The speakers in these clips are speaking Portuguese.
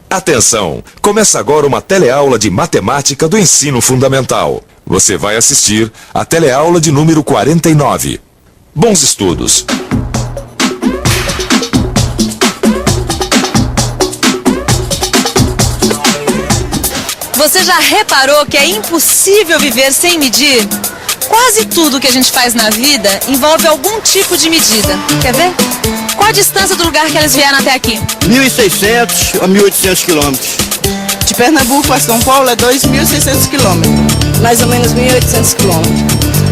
Atenção! Começa agora uma teleaula de matemática do ensino fundamental. Você vai assistir a teleaula de número 49. Bons estudos! Você já reparou que é impossível viver sem medir? Quase tudo que a gente faz na vida envolve algum tipo de medida. Quer ver? Qual a distância do lugar que elas vieram até aqui? 1.600 a 1.800 quilômetros. De Pernambuco a São Paulo é 2.600 quilômetros. Mais ou menos 1.800 quilômetros.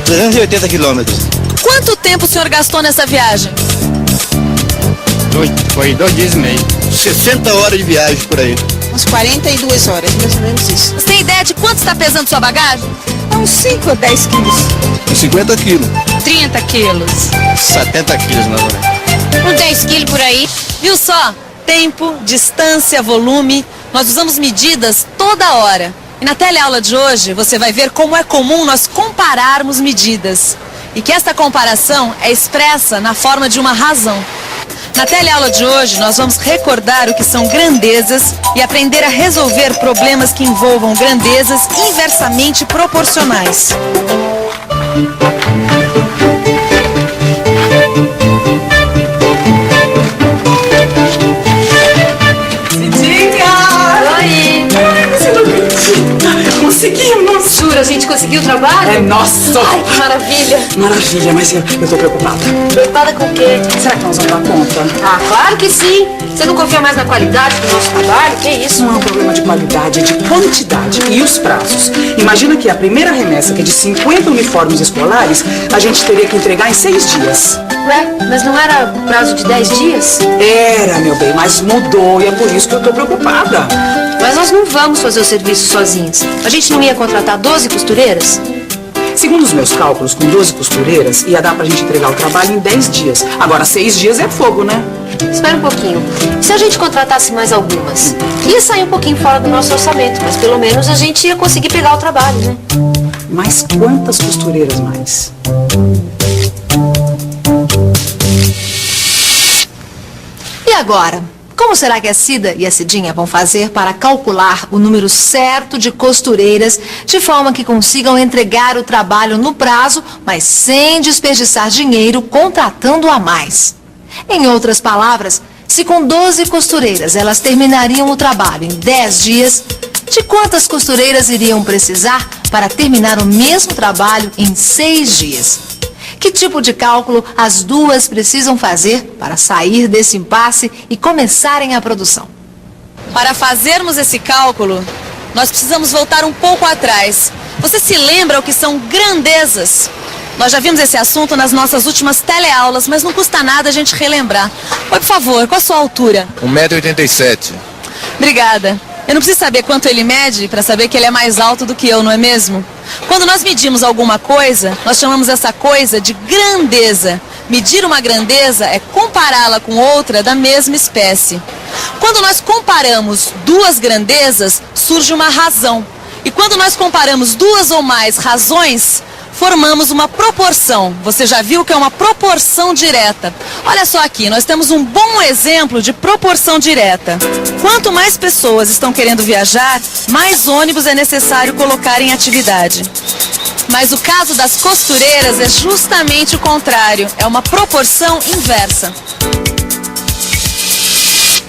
380 quilômetros. Quanto tempo o senhor gastou nessa viagem? Foi 2 dias e meio. 60 horas de viagem por aí. Uns 42 horas, mais ou menos isso. Você tem ideia de quanto está pesando sua bagagem? Uns 5 a 10 quilos. 50 quilos. 30 quilos. 70 quilos, mais ou menos. Uns 10 quilos por aí. Viu só? Tempo, distância, volume. Nós usamos medidas toda hora. E na teleaula de hoje você vai ver como é comum nós compararmos medidas. E que esta comparação é expressa na forma de uma razão. Na teleaula de hoje nós vamos recordar o que são grandezas e aprender a resolver problemas que envolvam grandezas inversamente proporcionais. Conseguimos! Jura, a gente conseguiu o trabalho? É nosso! Ai, que maravilha! Maravilha, mas eu tô preocupada. Preocupada com o quê? Será que nós vamos dar conta? Ah, claro que sim! Você não confia mais na qualidade do nosso trabalho? Que isso? Não é um problema de qualidade, é de quantidade. E os prazos? Imagina que a primeira remessa, que é de 50 uniformes escolares, a gente teria que entregar em 6 dias. Ué, mas não era prazo de 10 dias? Era, meu bem, mas mudou e é por isso que eu tô preocupada. Mas nós não vamos fazer o serviço sozinhos. A gente não ia contratar 12 costureiras? Segundo os meus cálculos, com 12 costureiras, ia dar pra gente entregar o trabalho em 10 dias. Agora, 6 dias é fogo, né? Espera um pouquinho. E se a gente contratasse mais algumas? Ia sair um pouquinho fora do nosso orçamento, mas pelo menos a gente ia conseguir pegar o trabalho, né? Mas quantas costureiras mais? E agora? Como será que a Cida e a Cidinha vão fazer para calcular o número certo de costureiras de forma que consigam entregar o trabalho no prazo, mas sem desperdiçar dinheiro contratando a mais? Em outras palavras, se com 12 costureiras elas terminariam o trabalho em 10 dias, de quantas costureiras iriam precisar para terminar o mesmo trabalho em 6 dias? Que tipo de cálculo as duas precisam fazer para sair desse impasse e começarem a produção? Para fazermos esse cálculo, nós precisamos voltar um pouco atrás. Você se lembra o que são grandezas? Nós já vimos esse assunto nas nossas últimas teleaulas, mas não custa nada a gente relembrar. Oi, por favor, qual a sua altura? 1,87 m. Obrigada. Eu não preciso saber quanto ele mede para saber que ele é mais alto do que eu, não é mesmo? Quando nós medimos alguma coisa, nós chamamos essa coisa de grandeza. Medir uma grandeza é compará-la com outra da mesma espécie. Quando nós comparamos duas grandezas, surge uma razão. E quando nós comparamos duas ou mais razões, formamos uma proporção. Você já viu que é uma proporção direta. Olha só aqui, nós temos um bom exemplo de proporção direta. Quanto mais pessoas estão querendo viajar, mais ônibus é necessário colocar em atividade. Mas o caso das costureiras é justamente o contrário. É uma proporção inversa.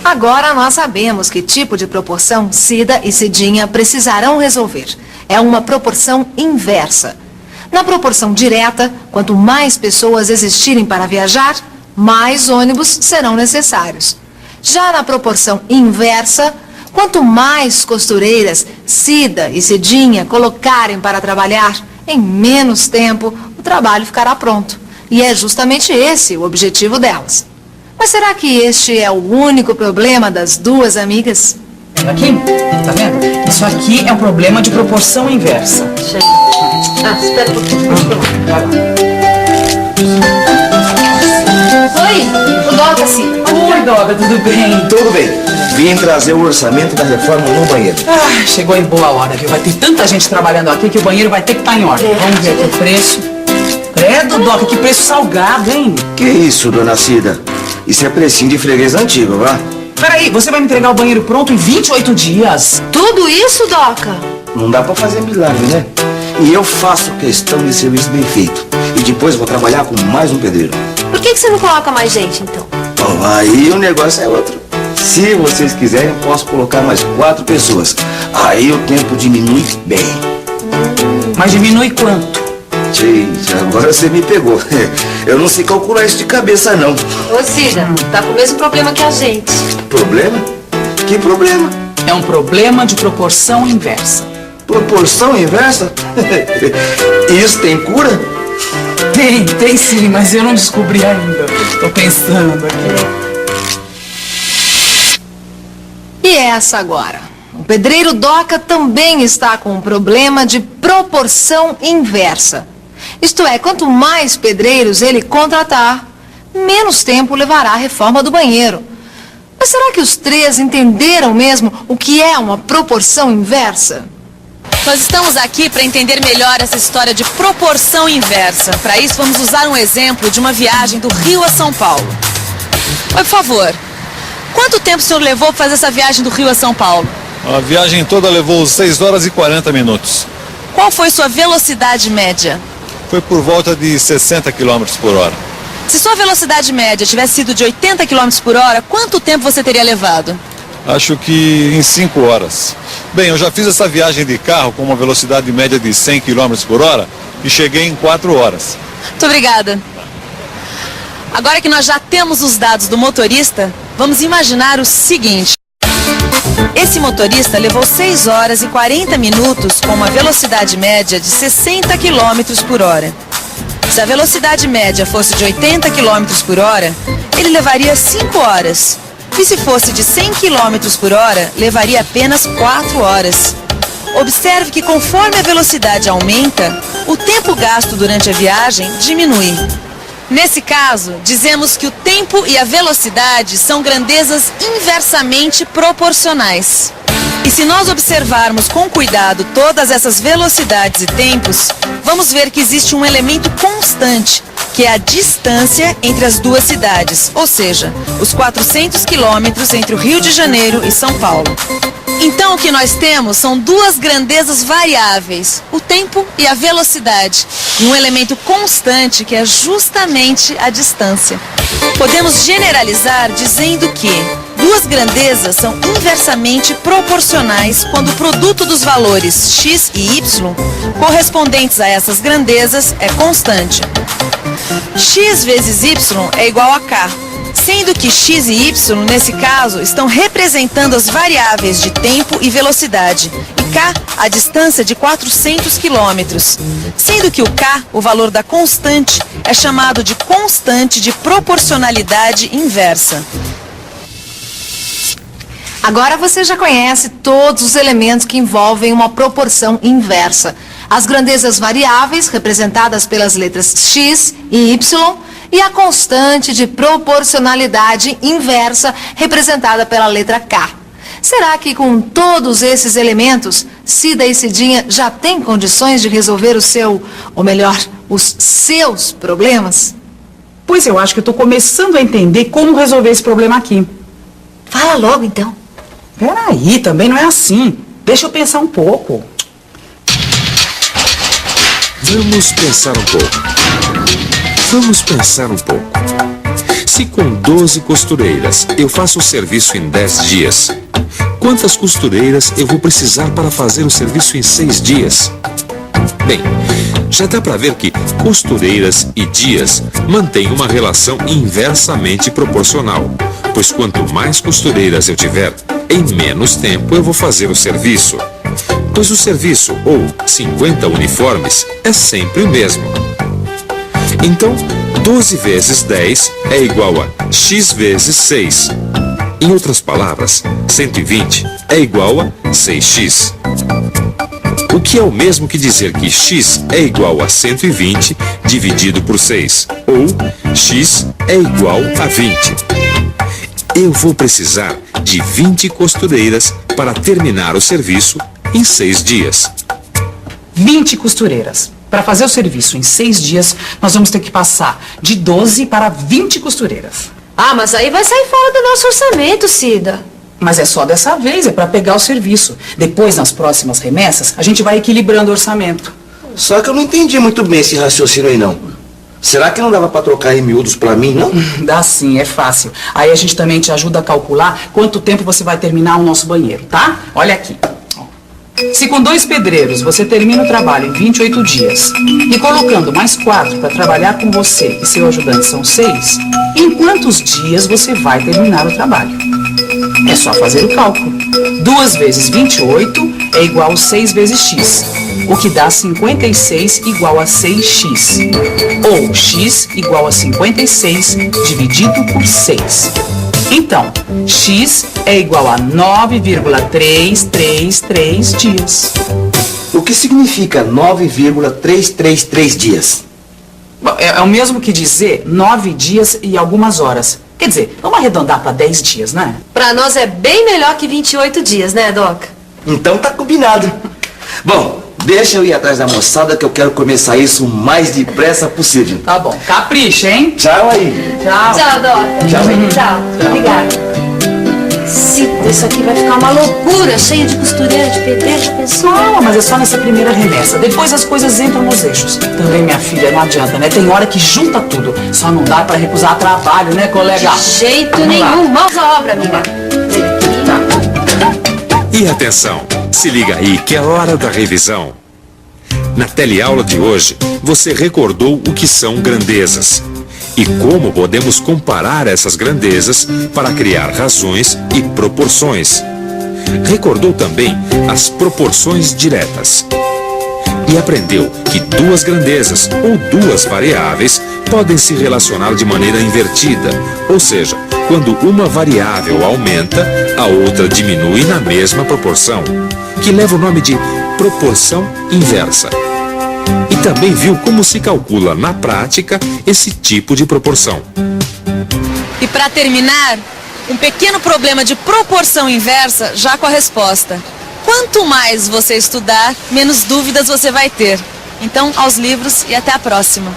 Agora nós sabemos que tipo de proporção Cida e Cidinha precisarão resolver. É uma proporção inversa. Na proporção direta, quanto mais pessoas existirem para viajar, mais ônibus serão necessários. Já na proporção inversa, quanto mais costureiras Cida e Cidinha colocarem para trabalhar, em menos tempo o trabalho ficará pronto. E é justamente esse o objetivo delas. Mas será que este é o único problema das duas amigas? Aqui, tá vendo? Isso aqui é um problema de proporção inversa. Espera um pouquinho. Oi, o Doga, sim. Oi, Doga, tudo bem? Tudo bem. Vim trazer o orçamento da reforma no banheiro. Ah, chegou em boa hora, viu? Vai ter tanta gente trabalhando aqui que o banheiro vai ter que estar em ordem. Vamos ver aqui o preço. Credo, Credo, Doca, que preço salgado, hein? Que isso, dona Cida? Isso é precinho de freguês antigo, vá? Peraí, você vai me entregar o banheiro pronto em 28 dias? Tudo isso, Doca? Não dá pra fazer milagre, né? E eu faço questão de serviço bem feito. E depois vou trabalhar com mais um pedreiro. Por que você não coloca mais gente, então? Bom, aí o negócio é outro. Se vocês quiserem, eu posso colocar mais 4 pessoas. Aí o tempo diminui bem. Mas diminui quanto? Gente, agora você me pegou. Eu não sei calcular isso de cabeça, não. Ô, Cida, tá com o mesmo problema que a gente. Problema? Que problema? É um problema de proporção inversa. Proporção inversa? Isso tem cura? Tem sim, mas eu não descobri ainda. Tô pensando aqui. E essa agora? O pedreiro Doca também está com um problema de proporção inversa. Isto é, quanto mais pedreiros ele contratar, menos tempo levará a reforma do banheiro. Mas será que os 3 entenderam mesmo o que é uma proporção inversa? Nós estamos aqui para entender melhor essa história de proporção inversa. Para isso, vamos usar um exemplo de uma viagem do Rio a São Paulo. Por favor, quanto tempo o senhor levou para fazer essa viagem do Rio a São Paulo? A viagem toda levou 6 horas e 40 minutos. Qual foi sua velocidade média? Foi por volta de 60 km por hora. Se sua velocidade média tivesse sido de 80 km por hora, quanto tempo você teria levado? Acho que em 5 horas. Bem, eu já fiz essa viagem de carro com uma velocidade média de 100 km por hora e cheguei em 4 horas. Muito obrigada. Agora que nós já temos os dados do motorista, vamos imaginar o seguinte. Esse motorista levou 6 horas e 40 minutos com uma velocidade média de 60 km por hora. Se a velocidade média fosse de 80 km por hora, ele levaria 5 horas. E se fosse de 100 km por hora, levaria apenas 4 horas. Observe que conforme a velocidade aumenta, o tempo gasto durante a viagem diminui. Nesse caso, dizemos que o tempo e a velocidade são grandezas inversamente proporcionais. E se nós observarmos com cuidado todas essas velocidades e tempos, vamos ver que existe um elemento constante, que é a distância entre as duas cidades, ou seja, os 400 quilômetros entre o Rio de Janeiro e São Paulo. Então o que nós temos são 2 grandezas variáveis, o tempo e a velocidade, e um elemento constante que é justamente a distância. Podemos generalizar dizendo que 2 grandezas são inversamente proporcionais quando o produto dos valores x e y correspondentes a essas grandezas é constante. X vezes y é igual a k, sendo que x e y, nesse caso, estão representando as variáveis de tempo e velocidade, e k, a distância de 400 quilômetros, sendo que o k, o valor da constante, é chamado de constante de proporcionalidade inversa. Agora você já conhece todos os elementos que envolvem uma proporção inversa. As grandezas variáveis, representadas pelas letras x e y, e a constante de proporcionalidade inversa, representada pela letra K. Será que com todos esses elementos, Cida e Cidinha já têm condições de resolver o seu, ou melhor, os seus problemas? Pois eu acho que eu tô começando a entender como resolver esse problema aqui. Fala logo, então. Peraí, também não é assim. Deixa eu pensar um pouco. Vamos pensar um pouco. Se com 12 costureiras eu faço o serviço em 10 dias, quantas costureiras eu vou precisar para fazer o serviço em 6 dias? Bem, já dá para ver que costureiras e dias mantêm uma relação inversamente proporcional, pois quanto mais costureiras eu tiver, em menos tempo eu vou fazer o serviço. Pois o serviço, ou 50 uniformes, é sempre o mesmo. Então, 12 vezes 10 é igual a x vezes 6. Em outras palavras, 120 é igual a 6x. O que é o mesmo que dizer que x é igual a 120 dividido por 6, ou x é igual a 20. Eu vou precisar de 20 costureiras para terminar o serviço em 6 dias. 20 costureiras. Para fazer o serviço em 6 dias, nós vamos ter que passar de 12 para 20 costureiras. Ah, mas aí vai sair fora do nosso orçamento, Cida. Mas é só dessa vez, é para pegar o serviço. Depois, nas próximas remessas, a gente vai equilibrando o orçamento. Só que eu não entendi muito bem esse raciocínio aí, não. Será que não dava pra trocar em miúdos pra mim, não? Dá sim, é fácil. Aí a gente também te ajuda a calcular quanto tempo você vai terminar o nosso banheiro, tá? Olha aqui. Se com 2 pedreiros você termina o trabalho em 28 dias e colocando mais 4 para trabalhar com você e seu ajudante são 6, em quantos dias você vai terminar o trabalho? É só fazer o cálculo. 2 vezes 28 é igual a 6 vezes x, o que dá 56 igual a 6x. Ou x igual a 56 dividido por 6. Então, x é igual a 9,333 dias. O que significa 9,333 dias? Bom, é o mesmo que dizer 9 dias e algumas horas. Quer dizer, vamos arredondar para 10 dias, né? Pra nós é bem melhor que 28 dias, né, Doc? Então tá combinado. Bom, deixa eu ir atrás da moçada que eu quero começar isso o mais depressa possível. Tá bom, capricha, hein? Tchau aí. Tchau. Tchau, Doc. Tchau. Tchau. Obrigada. Cida, isso aqui vai ficar uma loucura, cheia de costureira, de pedreiro, de pessoa. Não, mas é só nessa primeira remessa. Depois as coisas entram nos eixos. Também, minha filha, não adianta, né? Tem hora que junta tudo. Só não dá pra recusar trabalho, né, colega? De jeito Vamos lá. nenhum. Mãos à obra, amiga. E atenção, se liga aí que é hora da revisão. Na teleaula de hoje, você recordou o que são grandezas e como podemos comparar essas grandezas para criar razões e proporções. Recordou também as proporções diretas. E aprendeu que 2 grandezas ou 2 variáveis podem se relacionar de maneira invertida, ou seja, quando uma variável aumenta, a outra diminui na mesma proporção, que leva o nome de proporção inversa. E também viu como se calcula na prática esse tipo de proporção. E para terminar, um pequeno problema de proporção inversa já com a resposta. Quanto mais você estudar, menos dúvidas você vai ter. Então, aos livros e até a próxima.